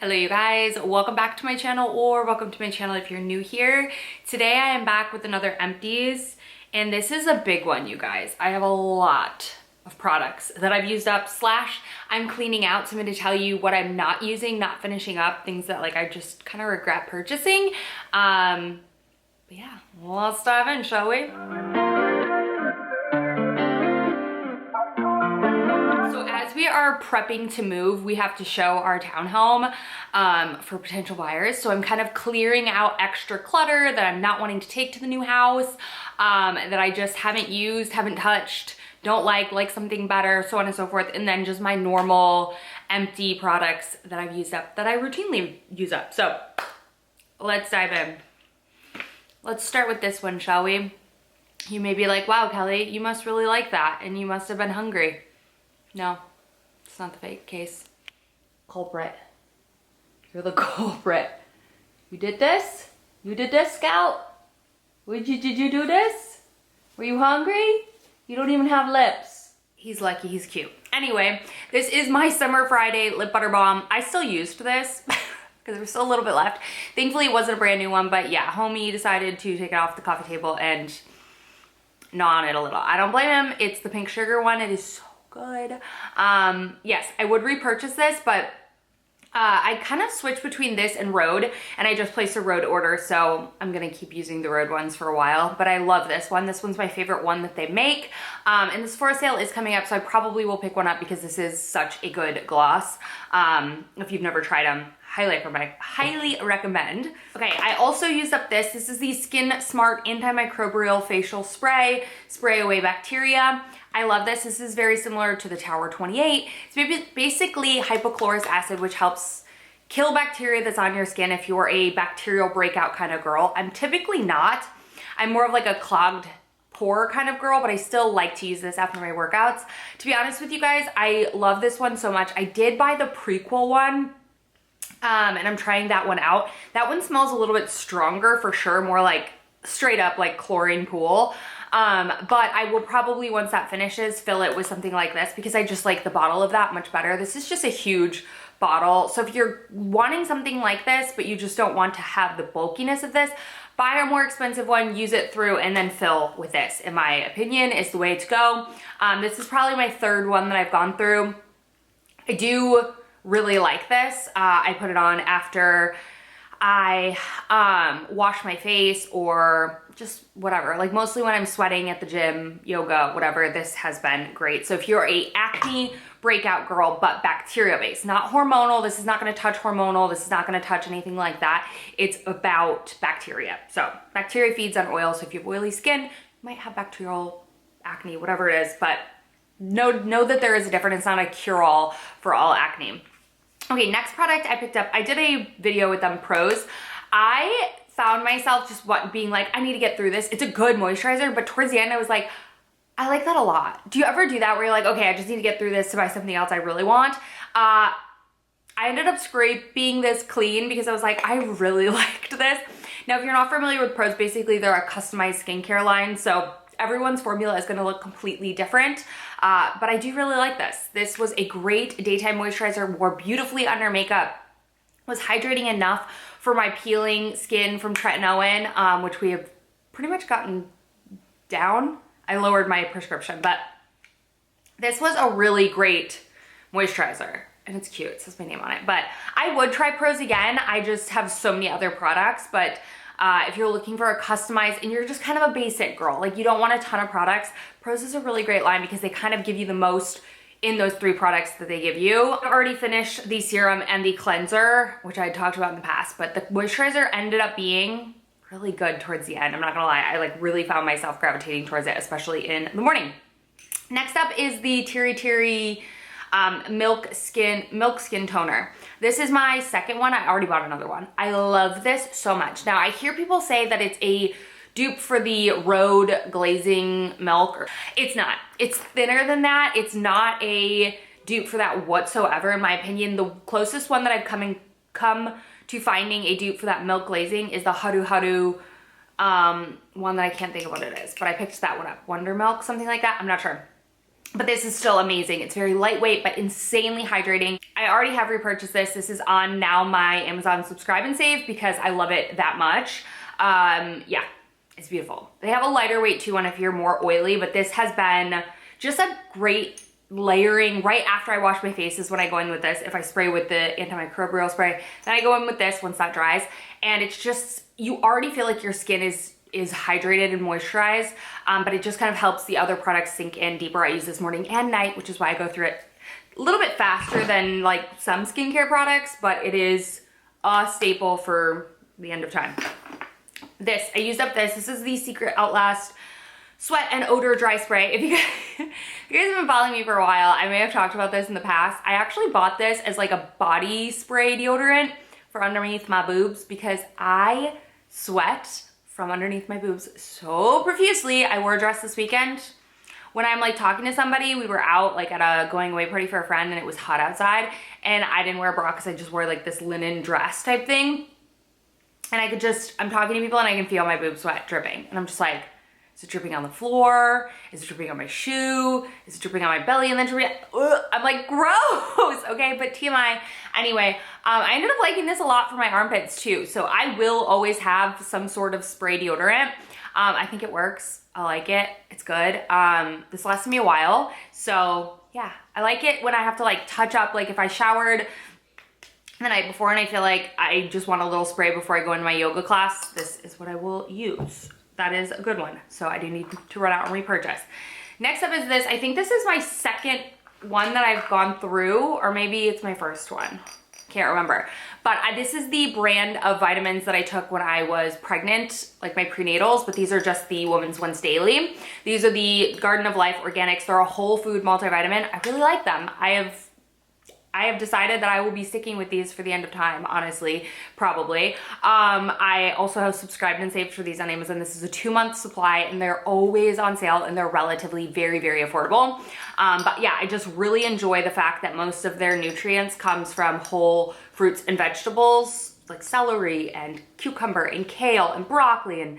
Hello you guys, welcome back to my channel, or welcome to my channel if you're new here. Today I am back with another Empties, and this is a big one, you guys. I have a lot of products that I've used up / I'm cleaning out, so I'm going to tell you what I'm not using, not finishing up, things that like I just kind of regret purchasing. But yeah, let's dive in, shall we? As we are prepping to move, we have to show our townhome for potential buyers. So I'm kind of clearing out extra clutter that I'm not wanting to take to the new house, that I just haven't used, haven't touched, don't like something better, so on and so forth. And then just my normal empty products that I've used up, that I routinely use up. So let's dive in. Let's start with this one, shall we? You may be like, wow, Kelly, you must really like that, and you must have been hungry. No. It's not the fake case. Culprit. You're the culprit. You did this? You did this, Scout? Did you do this? Were you hungry? You don't even have lips. He's lucky he's cute. Anyway, this is my Summer Friday Lip Butter Balm. I still used this because there's still a little bit left. Thankfully, it wasn't a brand new one, but yeah, homie decided to take it off the coffee table and gnaw on it a little. I don't blame him. It's the pink sugar one. It is so good. Yes, I would repurchase this, but I kind of switched between this and Rhode, and I just placed a Rhode order, so I'm gonna keep using the Rhode ones for a while. But I love this one. This one's my favorite one that they make, and the Sephora sale is coming up, so I probably will pick one up because this is such a good gloss. If you've never tried them, highly recommend. Okay, I also used up this. This is the Skin Smart Antimicrobial Facial Spray Away Bacteria. I love this. This is very similar to the Tower 28. It's basically hypochlorous acid, which helps kill bacteria that's on your skin if you're a bacterial breakout kind of girl. I'm typically not. I'm more of like a clogged pore kind of girl, but I still like to use this after my workouts. To be honest with you guys, I love this one so much. I did buy the prequel one, and I'm trying that one out. That one smells a little bit stronger for sure, more like straight up like chlorine pool. But I will probably, once that finishes, fill it with something like this because I just like the bottle of that much better. This is just a huge bottle. So if you're wanting something like this, but you just don't want to have the bulkiness of this, buy a more expensive one, use it through, and then fill with this, in my opinion, is the way to go. This is probably my third one that I've gone through. I do really like this. I put it on after I wash my face or just whatever, like mostly when I'm sweating at the gym, yoga, whatever. This has been great. So if you're a acne breakout girl, but bacteria based, not hormonal, this is not going to touch hormonal, this is not going to touch anything like that. It's about bacteria. So bacteria feeds on oil, so if you have oily skin, you might have bacterial acne, whatever it is, but know that there is a difference. It's not a cure-all for all acne. Okay, next product I picked up, I did a video with them, Pros. I found myself just being like, I need to get through this. It's a good moisturizer, but towards the end I was like, I like that a lot. Do you ever do that where you're like, okay, I just need to get through this to buy something else I really want? I ended up scraping this clean because I was like, I really liked this. Now, if you're not familiar with Pros, basically they're a customized skincare line, so everyone's formula is gonna look completely different, but I do really like this. This was a great daytime moisturizer, wore beautifully under makeup, was hydrating enough for my peeling skin from Tretinoin, which we have pretty much gotten down. I lowered my prescription, but this was a really great moisturizer. And it's cute, it says my name on it. But I would try Pros again. I just have so many other products, but if you're looking for a customized and you're just kind of a basic girl, like you don't want a ton of products, Pros is a really great line because they kind of give you the most in those 3 products that they give you. I've already finished the serum and the cleanser, which I had talked about in the past, but the moisturizer ended up being really good towards the end. I'm not gonna lie, I like really found myself gravitating towards it, especially in the morning. Next up is the Tiri Tiri Milk Skin Toner. This is my second one. I already bought another one. I love this so much. Now I hear people say that it's a dupe for the Rhode glazing milk. It's not. It's thinner than that. It's not a dupe for that whatsoever, in my opinion. The closest one that I've come to finding a dupe for that milk glazing is the Haru Haru one that I can't think of what it is, but I picked that one up. Wonder Milk, something like that. I'm not sure. But this is still amazing. It's very lightweight, but insanely hydrating. I already have repurchased this. This is on now my Amazon Subscribe and Save because I love it that much. Yeah, it's beautiful. They have a lighter weight too one if you're more oily, but this has been just a great layering. Right after I wash my face is when I go in with this. If I spray with the antimicrobial spray, then I go in with this once that dries. And it's just, you already feel like your skin is hydrated and moisturized, but it just kind of helps the other products sink in deeper. I use this morning and night, which is why I go through it a little bit faster than like some skincare products, but it is a staple for the end of time. This, I used up this. This is the Secret Outlast Sweat and Odor Dry Spray. If you guys have been following me for a while, I may have talked about this in the past. I actually bought this as like a body spray deodorant for underneath my boobs because I sweat from underneath my boobs so profusely. I wore a dress this weekend. When I'm like talking to somebody, we were out like at a going away party for a friend and it was hot outside and I didn't wear a bra because I just wore like this linen dress type thing. And I could just, I'm talking to people and I can feel my boob sweat dripping. And I'm just like, is it dripping on the floor? Is it dripping on my shoe? Is it dripping on my belly? And then dripping, I'm like, gross, okay? But TMI. Anyway, I ended up liking this a lot for my armpits too. So I will always have some sort of spray deodorant. I think it works. I like it. It's good. This lasted me a while. So yeah, I like it when I have to like touch up, like if I showered the night before and I feel like I just want a little spray before I go into my yoga class, this is what I will use. That is a good one. So I do need to run out and repurchase. Next up is this. I think this is my second one that I've gone through, or maybe it's my first one. Can't remember. But this is the brand of vitamins that I took when I was pregnant, like my prenatals, but these are just the Women's Ones Daily. These are the Garden of Life Organics. They're a whole food multivitamin. I really like them. I have decided that I will be sticking with these for the end of time, honestly, probably. I also have subscribed and saved for these on Amazon. This is a 2-month supply and they're always on sale and they're relatively very, very affordable. But yeah, I just really enjoy the fact that most of their nutrients comes from whole fruits and vegetables like celery and cucumber and kale and broccoli and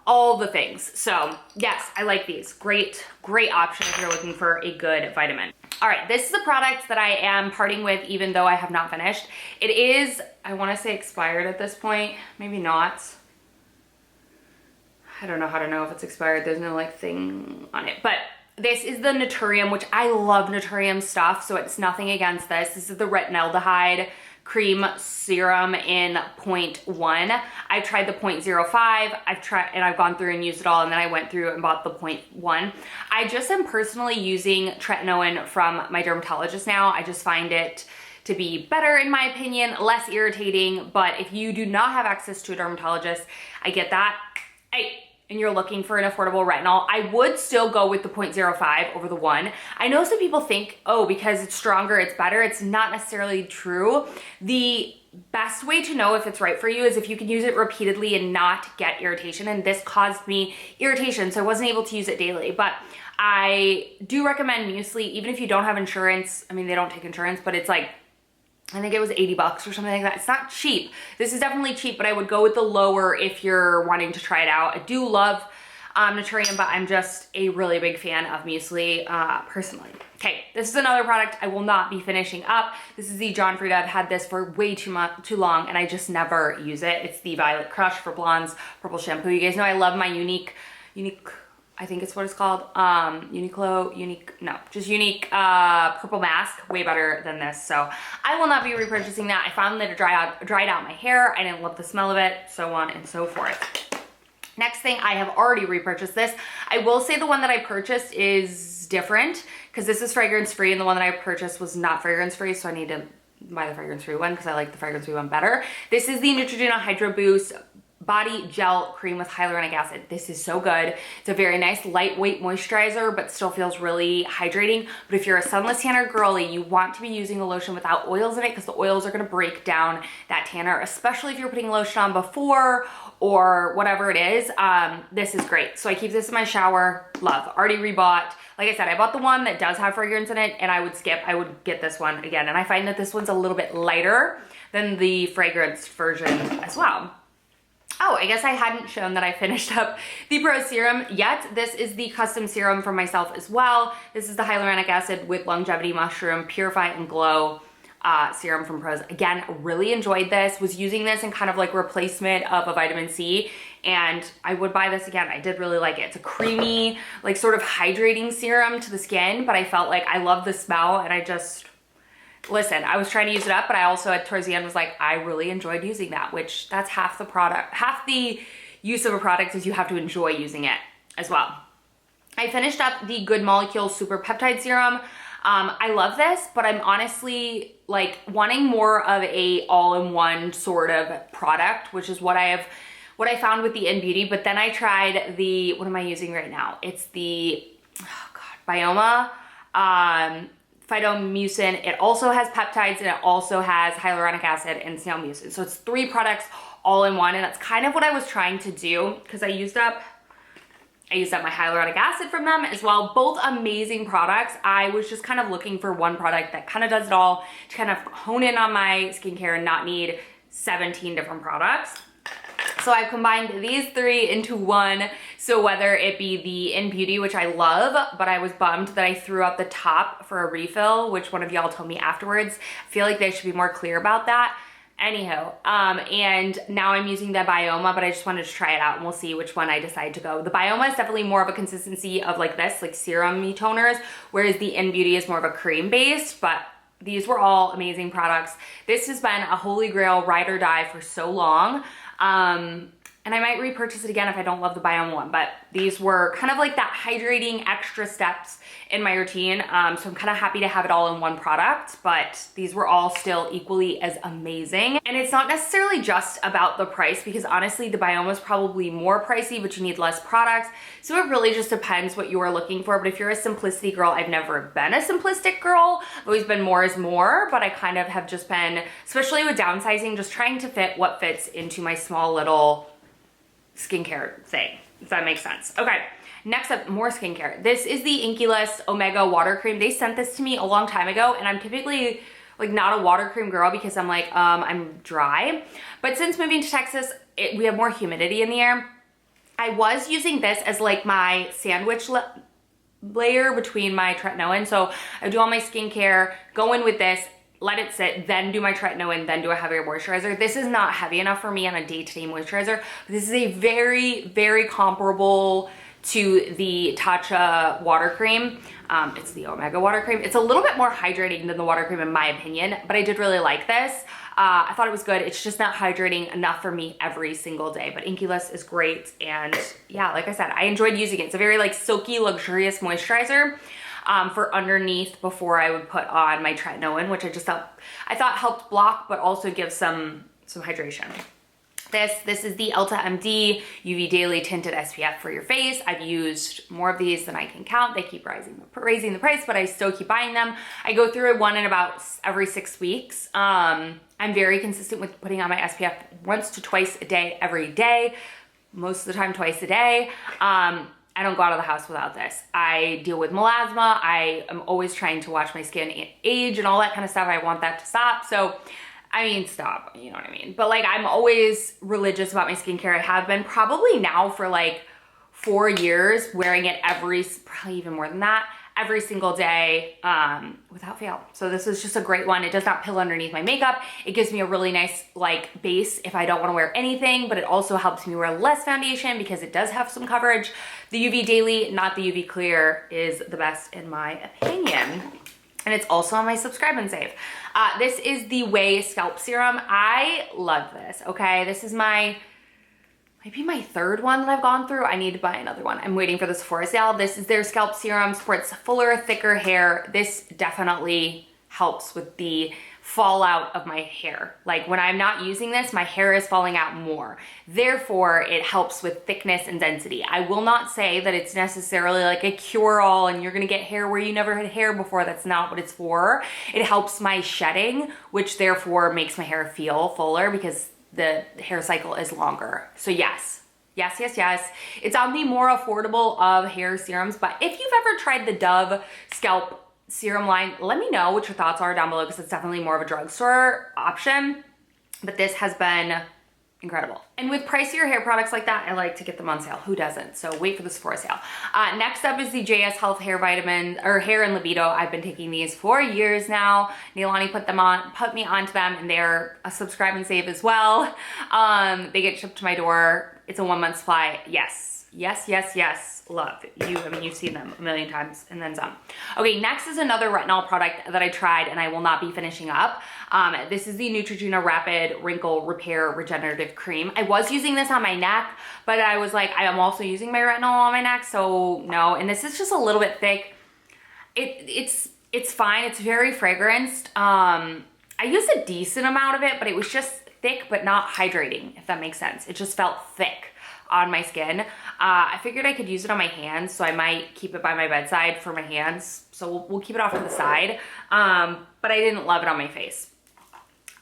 all the things. So yes, I like these. Great, great option if you're looking for a good vitamin. All right, this is a product that I am parting with even though I have not finished. It is, I wanna say expired at this point, maybe not. I don't know how to know if it's expired. There's no like thing on it, but this is the Naturium, which I love Naturium stuff, so it's nothing against this. This is the retinaldehyde cream serum in 0.1. I've tried the 0.05. I've gone through and used it all, and then I went through and bought the 0.1. I just am personally using tretinoin from my dermatologist now. I just find it to be better in my opinion, less irritating, but if you do not have access to a dermatologist, I get that. And you're looking for an affordable retinol, I would still go with the 0.05 over the 1. I know some people think, oh, because it's stronger, it's better. It's not necessarily true. The best way to know if it's right for you is if you can use it repeatedly and not get irritation. And this caused me irritation, so I wasn't able to use it daily. But I do recommend muesli, even if you don't have insurance. I mean, they don't take insurance, but it's like, I think it was 80 bucks or something like that. It's not cheap. This is definitely cheap, but I would go with the lower if you're wanting to try it out. I do love Naturium, but I'm just a really big fan of muesli personally. Okay, this is another product I will not be finishing up. This is the John Frieda. I've had this for way too long and I just never use it. It's the Violet Crush for Blondes Purple Shampoo. You guys know I love my unique, I think it's what it's called, Unique Purple Mask, way better than this. So I will not be repurchasing that. I found that it dried out my hair. I didn't love the smell of it, so on and so forth. Next thing, I have already repurchased this. I will say the one that I purchased is different because this is fragrance free and the one that I purchased was not fragrance free, so I need to buy the fragrance free one because I like the fragrance free one better. This is the Neutrogena Hydro Boost Body Gel Cream with Hyaluronic Acid. This is so good. It's a very nice lightweight moisturizer, but still feels really hydrating. But if you're a sunless tanner girly, you want to be using a lotion without oils in it because the oils are gonna break down that tanner, especially if you're putting lotion on before or whatever it is. This is great. So I keep this in my shower, love, already rebought. Like I said, I bought the one that does have fragrance in it and I would get this one again. And I find that this one's a little bit lighter than the fragrance version as well. Oh, I guess I hadn't shown that I finished up the Pro Serum yet. This is the custom serum for myself as well. This is the hyaluronic acid with longevity mushroom purify and glow serum from Pros. Again, really enjoyed this. Was using this in kind of like replacement of a vitamin C, and I would buy this again. I did really like it. It's a creamy, like sort of hydrating serum to the skin, but I felt like I love the smell, and I just, listen, I was trying to use it up, but I also at towards the end was like, I really enjoyed using that, which that's half the product. Half the use of a product is you have to enjoy using it as well. I finished up the Good Molecules Super Peptide Serum. I love this, but I'm honestly like wanting more of a all-in-one sort of product, which is what I found with the In Beauty. But then I tried the, what am I using right now? It's the, oh God, Bioma Phytomucin. It also has peptides, and it also has hyaluronic acid and snail mucin. So it's 3 products all in one, and that's kind of what I was trying to do, because I used up my hyaluronic acid from them as well. Both amazing products. I was just kind of looking for one product that kind of does it all, to kind of hone in on my skincare and not need 17 different products. So I've combined these 3 into one. So whether it be the In Beauty, which I love, but I was bummed that I threw out the top for a refill, which one of y'all told me afterwards. I feel like they should be more clear about that. Anywho, and now I'm using the Bioma, but I just wanted to try it out, and we'll see which one I decide to go. The Bioma is definitely more of a consistency of like this, like serum-y toners, whereas the In Beauty is more of a cream based, but these were all amazing products. This has been a holy grail ride or die for so long. And I might repurchase it again if I don't love the Biome one, but these were kind of like that hydrating extra steps in my routine. So I'm kind of happy to have it all in one product, but these were all still equally as amazing. And it's not necessarily just about the price, because honestly, the Biome is probably more pricey, but you need less products. So it really just depends what you are looking for. But if you're a simplicity girl, I've never been a simplistic girl. I've always been more is more, but I kind of have just been, especially with downsizing, just trying to fit what fits into my small little skincare thing, if that makes sense. Okay, next up, more skincare. This is the Inkey Omega Water Cream. They sent this to me a long time ago, and I'm typically like not a water cream girl because I'm like, I'm dry. But since moving to Texas, we have more humidity in the air. I was using this as like my sandwich layer between my tretinoin. So I do all my skincare, go in with this, let it sit, then do my tretinoin, then do a heavier moisturizer. This is not heavy enough for me on a day-to-day moisturizer. But this is a very, very comparable to the Tatcha water cream. It's the Omega water cream. It's a little bit more hydrating than the water cream in my opinion, but I did really like this. I thought it was good. It's just not hydrating enough for me every single day, but Inkey is great. And yeah, like I said, I enjoyed using it. It's a very like silky, luxurious moisturizer. For underneath before I would put on my tretinoin, which I thought helped block, but also give some hydration. This is the Elta MD UV Daily Tinted SPF for your face. I've used more of these than I can count. They keep raising the price, but I still keep buying them. I go through one in about every 6 weeks. I'm very consistent with putting on my SPF once to twice a day, every day. Most of the time, twice a day. I don't go out of the house without this. I deal with melasma. I am always trying to watch my skin age and all that kind of stuff. I want that to stop. So, I mean, stop, you know what I mean? But like, I'm always religious about my skincare. I have been probably now for like 4 years, wearing it probably even more than that, every single day without fail. So this is just a great one. It does not pill underneath my makeup. It gives me a really nice like base if I don't want to wear anything, but it also helps me wear less foundation because it does have some coverage. The UV Daily, not the UV Clear, is the best in my opinion. And it's also on my subscribe and save. This is the Way Scalp Serum. I love this, okay? This is maybe my 3rd one that I've gone through. I need to buy another one. I'm waiting for the Sephora sale. This is their scalp serum, supports fuller, thicker hair. This definitely helps with the fallout of my hair. Like when I'm not using this, my hair is falling out more. Therefore, it helps with thickness and density. I will not say that it's necessarily like a cure-all and you're gonna get hair where you never had hair before. That's not what it's for. It helps my shedding, which therefore makes my hair feel fuller because the hair cycle is longer. So yes. It's on the more affordable of hair serums, but if you've ever tried the Dove scalp serum line, let me know what your thoughts are down below because it's definitely more of a drugstore option. But this has been incredible. And with pricier hair products like that, I like to get them on sale. Who doesn't? So wait for the Sephora sale. Next up is the JS Health Hair Vitamin, or Hair and Libido. I've been taking these for years now. Neilani put me onto them, and they're a subscribe and save as well. They get shipped to my door. It's a 1 month supply. Yes, yes, yes, yes. Love you. I mean, you've seen them a million times and then some. Okay, next is another retinol product that I tried and I will not be finishing up. This is the Neutrogena Rapid Wrinkle Repair Regenerative Cream. I was using this on my neck, but I was like, I am also using my retinol on my neck, so no. And this is just a little bit thick. It's fine. It's very fragranced. I used a decent amount of it, but it was just thick but not hydrating, if that makes sense. It just felt thick on my skin. I figured I could use it on my hands, so I might keep it by my bedside for my hands. So we'll keep it off to the side. But I didn't love it on my face.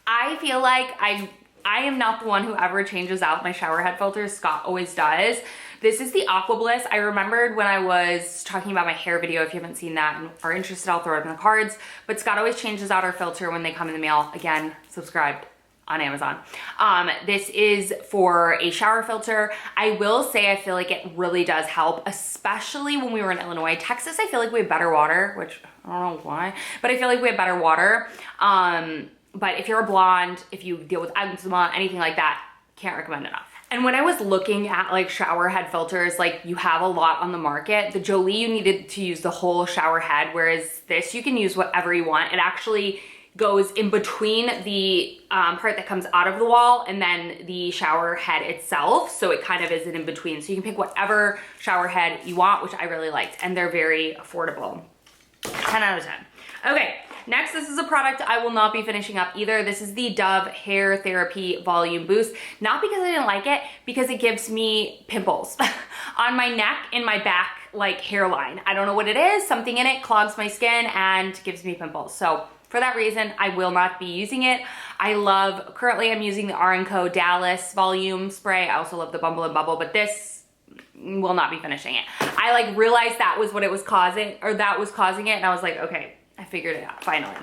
I feel like I am not the one who ever changes out my shower head filters. Scott always does. This is the Aqua Bliss. I remembered when I was talking about my hair video. If you haven't seen that and are interested, I'll throw it in the cards. But Scott always changes out our filter when they come in the mail. Again, subscribe on Amazon. This is for a shower filter. I will say I feel like it really does help, especially when we were in Illinois. Texas, I feel like we have better water, which I don't know why, but I feel like we have better water. But if you're a blonde, if you deal with eczema, anything like that, can't recommend enough. And when I was looking at like shower head filters, like you have a lot on the market. The Jolie, you needed to use the whole shower head, whereas this, you can use whatever you want. It actually goes in between the part that comes out of the wall and then the shower head itself. So it kind of is in between. So you can pick whatever shower head you want, which I really liked. And they're very affordable. 10 out of 10. Okay, next, this is a product I will not be finishing up either. This is the Dove Hair Therapy Volume Boost. Not because I didn't like it, because it gives me pimples on my neck, in my back, like hairline. I don't know what it is. Something in it clogs my skin and gives me pimples. So for that reason, I will not be using it. Currently I'm using the R&Co Dallas Volume Spray. I also love the Bumble and Bubble, but this will not be finishing it. I like realized that was what it was causing, or that was causing it, and I was like, okay, I figured it out, finally.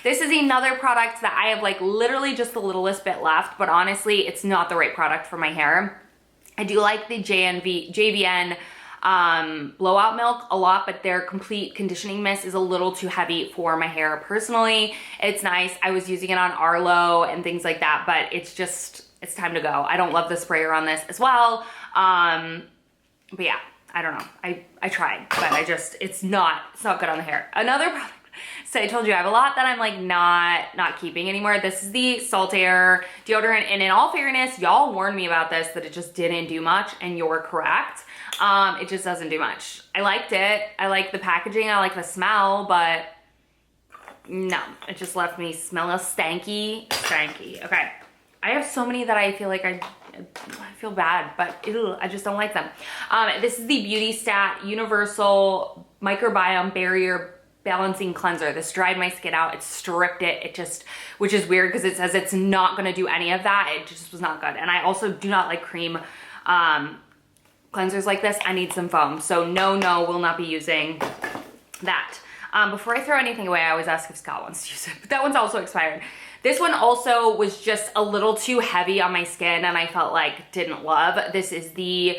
This is another product that I have like literally just the littlest bit left, but honestly, it's not the right product for my hair. I do like the JVN blowout milk a lot, but their complete conditioning mist is a little too heavy for my hair personally. It's nice. I was using it on Arlo and things like that, but it's time to go. I don't love the sprayer on this as well. But yeah, I don't know. I tried, but it's not good on the hair. Another product. So I told you I have a lot that I'm like not keeping anymore. This is the Salt Air deodorant, and in all fairness, y'all warned me about this, that it just didn't do much, and you're correct. It just doesn't do much. I liked it. I like the packaging. I like the smell, but no, it just left me smelling stanky. Okay. I have so many that I feel like I feel bad, but ew, I just don't like them. This is the Beauty Stat Universal Microbiome Barrier Balancing Cleanser. This dried my skin out. It stripped it. Which is weird because it says it's not going to do any of that. It just was not good. And I also do not like cream cleansers like this. I need some foam. So no, will not be using that. Before I throw anything away, I always ask if Scott wants to use it, but that one's also expired. This one also was just a little too heavy on my skin and I felt like didn't love. This is the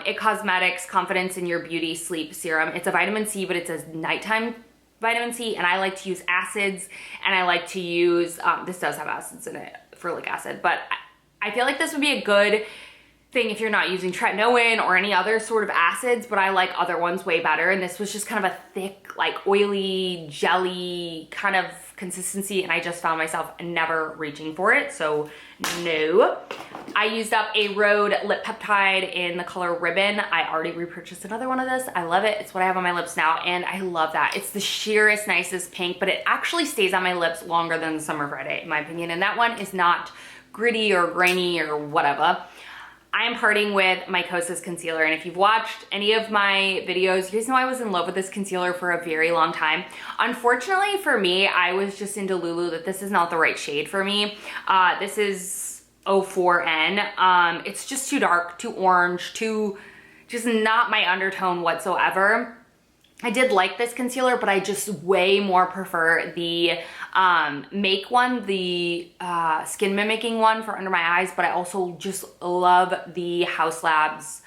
It Cosmetics Confidence in Your Beauty Sleep Serum. It's a vitamin C, but it's a nighttime vitamin C, and I like to use acids, and I like to use, this does have acids in it, folic acid, but I feel like this would be a good thing if you're not using tretinoin or any other sort of acids, but I like other ones way better, and this was just kind of a thick, like oily, jelly kind of consistency, and I just found myself never reaching for it, so no. I used up a Rhode lip peptide in the color Ribbon. I already repurchased another one of this. I love it. It's what I have on my lips now, and I love that. It's the sheerest, nicest pink, but it actually stays on my lips longer than the Summer Friday, in my opinion, and that one is not gritty or grainy or whatever. I am parting with my Kosas concealer, and if you've watched any of my videos, you guys know I was in love with this concealer for a very long time. Unfortunately for me, I was just into Lulu that this is not the right shade for me. This is 04N. It's just too dark, too orange, just not my undertone whatsoever. I did like this concealer, but I just way more prefer the make one, the skin mimicking one for under my eyes, but I also just love the House Labs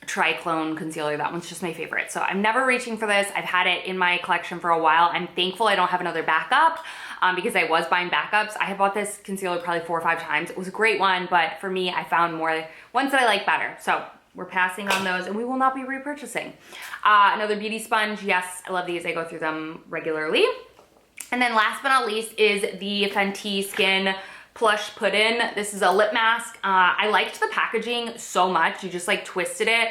Triclone concealer. That one's just my favorite. So I'm never reaching for this. I've had it in my collection for a while. I'm thankful I don't have another backup because I was buying backups. I have bought this concealer probably 4 or 5 times. It was a great one, but for me, I found more ones that I like better. So we're passing on those and we will not be repurchasing. Another beauty sponge. Yes, I love these. I go through them regularly. And then last but not least is the Fenty Skin Plush Put-In. This is a lip mask. I liked the packaging so much. You just like twisted it.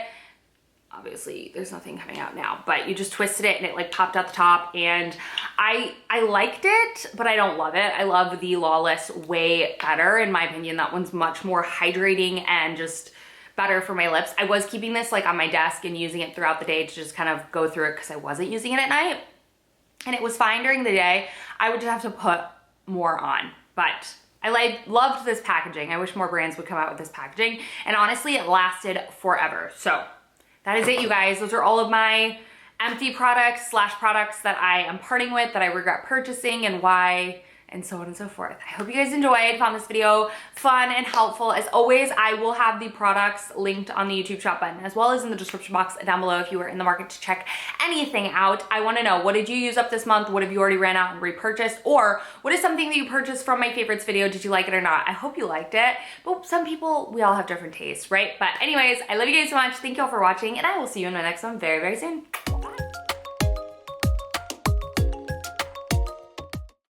Obviously there's nothing coming out now, but you just twisted it and it like popped out the top, and I liked it, but I don't love it. I love the Lawless way better. In my opinion, that one's much more hydrating and just better for my lips. I was keeping this like on my desk and using it throughout the day to just kind of go through it because I wasn't using it at night. And it was fine during the day. I would just have to put more on, but I loved this packaging. I wish more brands would come out with this packaging. And honestly, it lasted forever. So that is it, you guys. Those are all of my empty products / products that I am parting with, that I regret purchasing, and why, and so on and so forth. I hope you guys enjoyed, found this video fun and helpful. As always, I will have the products linked on the YouTube shop button, as well as in the description box down below if you are in the market to check anything out. I want to know, what did you use up this month? What have you already ran out and repurchased? Or what is something that you purchased from my favorites video? Did you like it or not? I hope you liked it. But some people, we all have different tastes, right? But anyways, I love you guys so much. Thank you all for watching, and I will see you in my next one very, very soon.